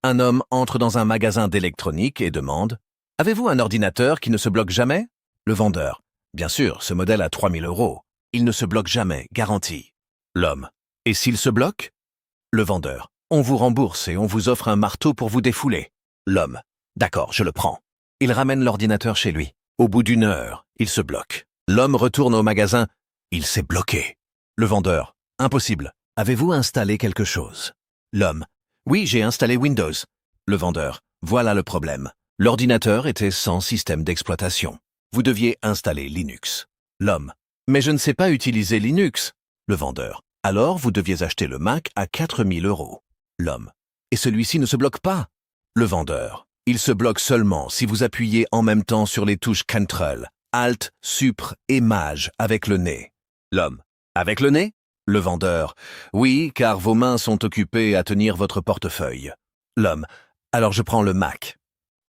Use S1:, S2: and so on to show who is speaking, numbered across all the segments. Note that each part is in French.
S1: Un homme entre dans un magasin d'électronique et demande « Avez-vous un ordinateur qui ne se bloque jamais ?» Le vendeur « Bien sûr, ce modèle a 3 000 €. Il ne se bloque jamais, garantie. » L'homme « Et s'il se bloque ?» Le vendeur « On vous rembourse et on vous offre un marteau pour vous défouler. » L'homme « D'accord, je le prends. » Il ramène l'ordinateur chez lui. Au bout d'1 heure, il se bloque. L'homme retourne au magasin. Il s'est bloqué. Le vendeur « Impossible. Avez-vous installé quelque chose ?» L'homme « Oui, j'ai installé Windows. » Le vendeur « Voilà le problème. L'ordinateur était sans système d'exploitation. Vous deviez installer Linux. » L'homme « Mais je ne sais pas utiliser Linux. » Le vendeur « Alors vous deviez acheter le Mac à 4 000 €. » L'homme « Et celui-ci ne se bloque pas. » Le vendeur « Il se bloque seulement si vous appuyez en même temps sur les touches Ctrl, Alt, Supr et Maj avec le nez. » L'homme « Avec le nez ?» Le vendeur « Oui, car vos mains sont occupées à tenir votre portefeuille. » L'homme « Alors je prends le Mac. »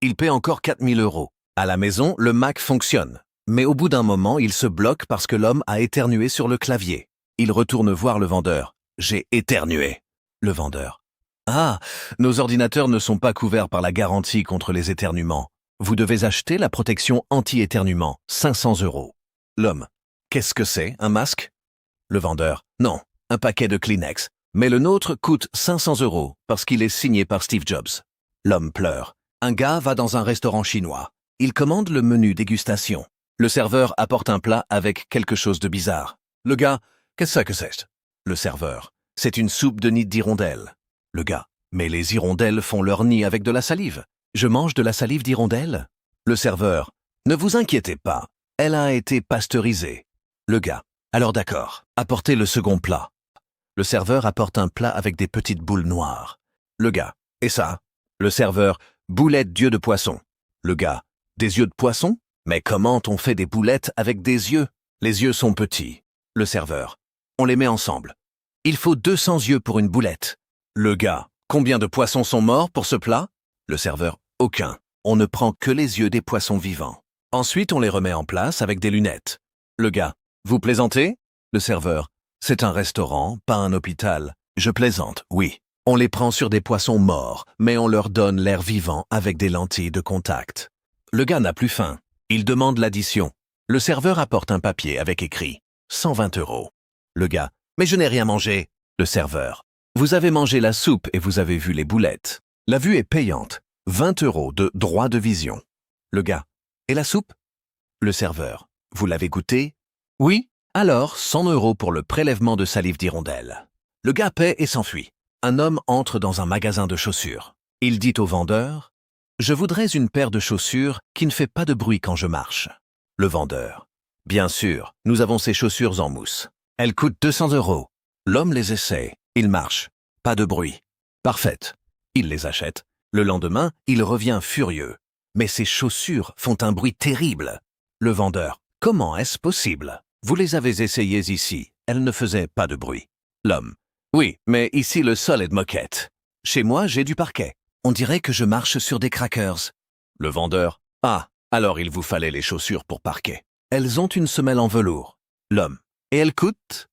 S1: Il paie encore 4 000 €. À la maison, le Mac fonctionne. Mais au bout d'un moment, il se bloque parce que l'homme a éternué sur le clavier. Il retourne voir le vendeur. « J'ai éternué. » Le vendeur « Ah, nos ordinateurs ne sont pas couverts par la garantie contre les éternuements. Vous devez acheter la protection anti-éternuement, 500 €. » L'homme « Qu'est-ce que c'est, un masque ?» Le vendeur « Non, un paquet de Kleenex. Mais le nôtre coûte 500 € parce qu'il est signé par Steve Jobs. » L'homme pleure. Un gars va dans un restaurant chinois. Il commande le menu dégustation. Le serveur apporte un plat avec quelque chose de bizarre. Le gars « Qu'est-ce que c'est ?» Le serveur « C'est une soupe de nid d'hirondelle. » Le gars « Mais les hirondelles font leur nid avec de la salive. Je mange de la salive d'hirondelle. » Le serveur « Ne vous inquiétez pas, elle a été pasteurisée. » Le gars « Alors d'accord, apportez le second plat. » Le serveur apporte un plat avec des petites boules noires. Le gars « Et ça ?» Le serveur « Boulettes d'yeux de poisson. » Le gars « Des yeux de poisson? Mais comment on fait des boulettes avec des yeux? Les yeux sont petits. » Le serveur « On les met ensemble. Il faut 200 yeux pour une boulette. » Le gars « Combien de poissons sont morts pour ce plat? » Le serveur « Aucun. On ne prend que les yeux des poissons vivants. Ensuite, on les remet en place avec des lunettes. » Le gars « Vous plaisantez? » Le serveur « C'est un restaurant, pas un hôpital. Je plaisante, oui. On les prend sur des poissons morts, mais on leur donne l'air vivant avec des lentilles de contact. » Le gars n'a plus faim. Il demande l'addition. Le serveur apporte un papier avec écrit « 120 €. » Le gars « Mais je n'ai rien mangé. » Le serveur « Vous avez mangé la soupe et vous avez vu les boulettes. La vue est payante. 20 € de droit de vision. » Le gars « Et la soupe? » Le serveur « Vous l'avez goûtée? » Oui. Alors 100 € pour le prélèvement de salive d'hirondelle. Le gars paie et s'enfuit. Un homme entre dans un magasin de chaussures. Il dit au vendeur « Je voudrais une paire de chaussures qui ne fait pas de bruit quand je marche. » Le vendeur « Bien sûr, nous avons ces chaussures en mousse. Elles coûtent 200 €. L'homme les essaie. Il marche. Pas de bruit. Parfaite. Il les achète. Le lendemain, il revient furieux. Mais ces chaussures font un bruit terrible. Le vendeur « Comment est-ce possible? Vous les avez essayées ici. Elles ne faisaient pas de bruit. » L'homme « Oui, mais ici le sol est de moquette. Chez moi, j'ai du parquet. On dirait que je marche sur des crackers. » Le vendeur « Ah, alors il vous fallait les chaussures pour parquet. Elles ont une semelle en velours. » L'homme « Et elles coûtent? »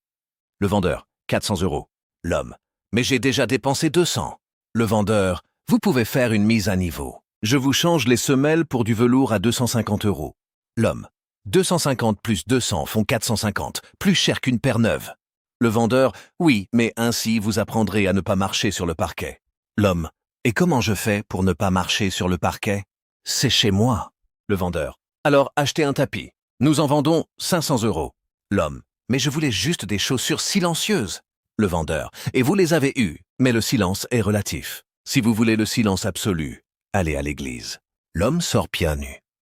S1: Le vendeur « 400 €. » L'homme « Mais j'ai déjà dépensé 200. » Le vendeur « Vous pouvez faire une mise à niveau. Je vous change les semelles pour du velours à 250 €. » L'homme « 250 plus 200 font 450, plus cher qu'une paire neuve. » Le vendeur « Oui, mais ainsi vous apprendrez à ne pas marcher sur le parquet. » L'homme « Et comment je fais pour ne pas marcher sur le parquet? C'est chez moi. » Le vendeur « Alors achetez un tapis. Nous en vendons 500 €. » L'homme « Mais je voulais juste des chaussures silencieuses. » Le vendeur « Et vous les avez eues, mais le silence est relatif. Si vous voulez le silence absolu, allez à l'église. » L'homme sort pieds nus.